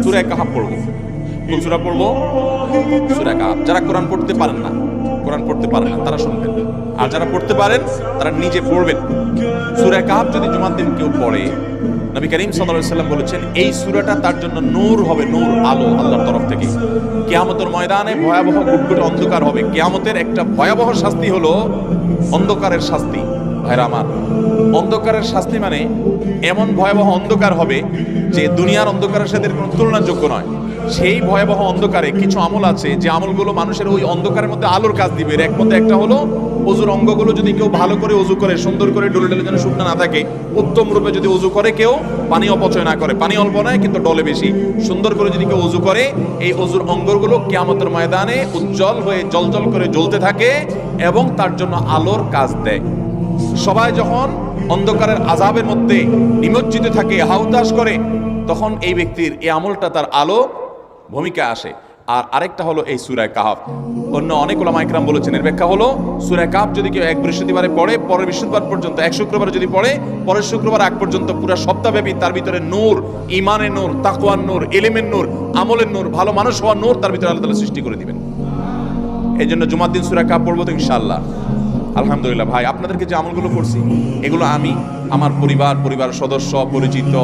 সূরা কাহাফ পড়বো। কোন সূরা পড়বো? সূরা কাহাফ। যারা কোরআন পড়তে পারেন না তারা শুনবেন, আর যারা পড়তে পারেন তারা নিজে পড়বেন। সূরা কাহাফ যদি জুমার দিন কেউ পড়ে, নবী করিম সাল্লাল্লাহু আলাইহি ওয়াসাল্লাম বলেছেন এই সূরাটা তার জন্য নূর হবে, নূর, আলো আল্লাহর তরফ থেকে। কিয়ামতের ময়দানে ভয়াবহ গুটগুটে অন্ধকার হবে। কিয়ামতের একটা ভয়াবহ শাস্তি হলো অন্ধকারের শাস্তি। ভাইরা আমার, অন্ধকারের শাস্তি মানে এমন ভয়াবহ অন্ধকার হবে যে দুনিয়ার অন্ধকারের সাথে কোনো তুলনাযোগ্য নয়। সেই ভয়াবহ অন্ধকারে কিছু আমল আছে যে আমলগুলো মানুষের ওই অন্ধকারের মধ্যে আলোর কাজ দিবে। এর মধ্যে একটা হলো ওযুর অঙ্গগুলো যদি কেউ ভালো করে ওযু করে, সুন্দর করে ডলে ডলে যেন শুকনো না থাকে, উত্তম রূপে যদি ওযু করে, কেউ পানি অপচয় না করে, পানি অল্প নয় কিন্তু ডলে বেশি, সুন্দর করে যদি কেউ ওযু করে, এই ওযুর অঙ্গগুলো কিয়ামতের ময়দানে উজ্জ্বল হয়ে জ্বলজ্বল করে জ্বলতে থাকে এবং তার জন্য আলোর কাজ দেয়। সবাই যখন অন্ধকারের আযাবের মধ্যে নিমজ্জিত থাকে, হাউতাশ করে, তখন এই ব্যক্তির এই আমলটা তার আলো ভূমিকা আসে। আর আরেকটা হলো এই সূরা কাহাফ। অন্য অনেক উলামা ইকরাম বলেছেন এর ব্যাখ্যা হলো সূরা কাহাফ যদি কেউ এক বৃহস্পতিবারে পড়ে, পরের বৃহস্পতিবার পর্যন্ত, এক শুক্রবার যদি পড়ে, পরের শুক্রবার আগ পর্যন্ত পুরো সপ্তাহব্যাপী তার ভিতরে নূর, ঈমানের নূর, তাকওয়ার নূর, ইলমের নূর, আমলের নূর, ভালো মানুষ হওয়ার নূর তার ভিতরে আল্লাহ তাআলা সৃষ্টি করে দিবেন। এই জন্য জুমার দিন সূরা কাহাফ পড়বো তো ইনশাআল্লাহ। আলহামদুলিল্লাহ ভাই, আপনাদেরকে যে আমলগুলো করছি এগুলো আমি আমার পরিবার সদস্য, পরিচিত,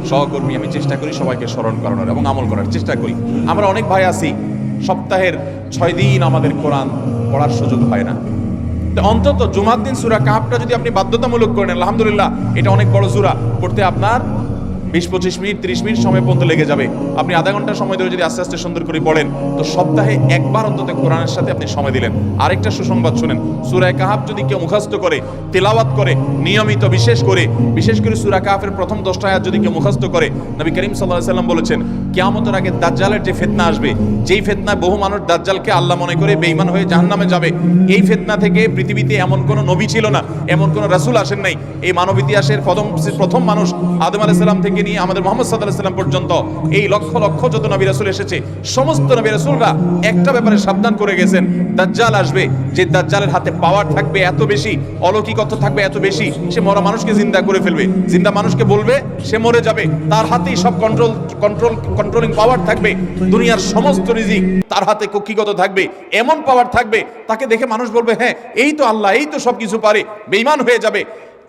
সহকর্মী, আমি চেষ্টা করি সবাইকে স্মরণ করানোর এবং আমল করার চেষ্টা করি। আমরা অনেক ভাই আছি সপ্তাহের 6 দিন আমাদের কোরআন পড়ার সুযোগ হয় না। তো অন্তত জুমার দিন সূরা কাহাফটা যদি আপনি বাধ্যতামূলক করেন, আলহামদুলিল্লাহ, এটা অনেক বড় সূরা, পড়তে আপনার 20-25 মিনিট 30 মিনিট সময় পর্যন্ত লেগে যাবে। আপনি আধা ঘন্টা সময় ধরে যদি আস্তে আস্তে সুন্দর করে পড়েন, তো সপ্তাহে একবার অন্তত কোরআনের সাথে আপনি সময় দিলেন। আরেকটা সুসংবাদ শুনেন, সূরা কাহাফ যদি কেউ মুখস্থ করে, তেলাওয়াত করে নিয়মিত, বিশেষ করে সূরা কাহাফের প্রথম 10টা আয়াত যদি কেউ মুখস্থ করে, নবী করিম সাল্লাল্লাহু আলাইহি ওয়াসাল্লাম বলেছেন কিয়ামতের আগে দাজ্জালের যে ফিতনা আসবে, যেই ফিতনায় বহু মানুষ দাজ্জালকে আল্লাহ মনে করে বেঈমান হয়ে জাহান্নামে যাবে, এই ফিতনা থেকে পৃথিবীতে এমন কোনো নবী ছিল না, এমন কোনো রাসূল আসেন নাই। এই মানব ইতিহাসের প্রথম মানুষ আদম আলাইহিস সালাম থেকে নিয়ে আমাদের মুহাম্মদ সাল্লাল্লাহু আলাইহি ওয়াসাল্লাম পর্যন্ত এই লক্ষ লক্ষ যত নবী রাসূল এসেছে, সমস্ত নবী রাসূলরা একটা ব্যাপারে সাবধান করে গেছেন, দাজ্জাল আসবে, যে দাজ্জালের হাতে পাওয়ার থাকবে এত বেশি, অলৌকিকত্ব থাকবে এত বেশি, সে মরা মানুষকে জিন্দা করে ফেলবে, জিন্দা মানুষকে বলবে সে মরে যাবে, তার হাতেই সব কন্ট্রোলিং পাওয়ার থাকবে, দুনিয়ার সমস্ত রিজিক তার হাতে কক্ষিগত থাকবে, এমন পাওয়ার থাকবে তাকে দেখে মানুষ বলবে হ্যাঁ এই তো আল্লাহ, এই তো সবকিছু পারে, বেঈমান হয়ে যাবে।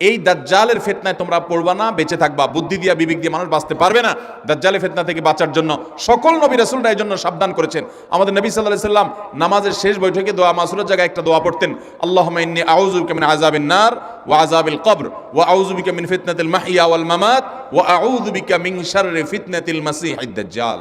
এই দাজ্জালের ফিতনায় তোমরা পড়বা না, বেঁচে থাকবা। বুদ্ধি দিয়া বিবেক দিয়ে মানুষ বাঁচতে পারবে না। দাজ্জালের ফিতনা থেকে বাঁচার জন্য সকল নবী রাসূলরা এর জন্য সাবধান করেছেন। আমাদের নবী সাল্লাল্লাহু আলাইহি সাল্লাম নামাজের শেষ বৈঠকে দোয়া মাসুরের জায়গায় একটা দোয়া পড়তেন, আল্লাহুম্মা ইন্নী আউযু বিকা মিন আযাবিন নার ওয়া আযাবিল কবর ওয়া আউযু বিকা মিন ফিতনাতিল মাহইয়া ওয়াল মামাত ওয়া আউযু বিকা মিন শাররি ফিতনাতিল মাসিহিদ দাজ্জাল।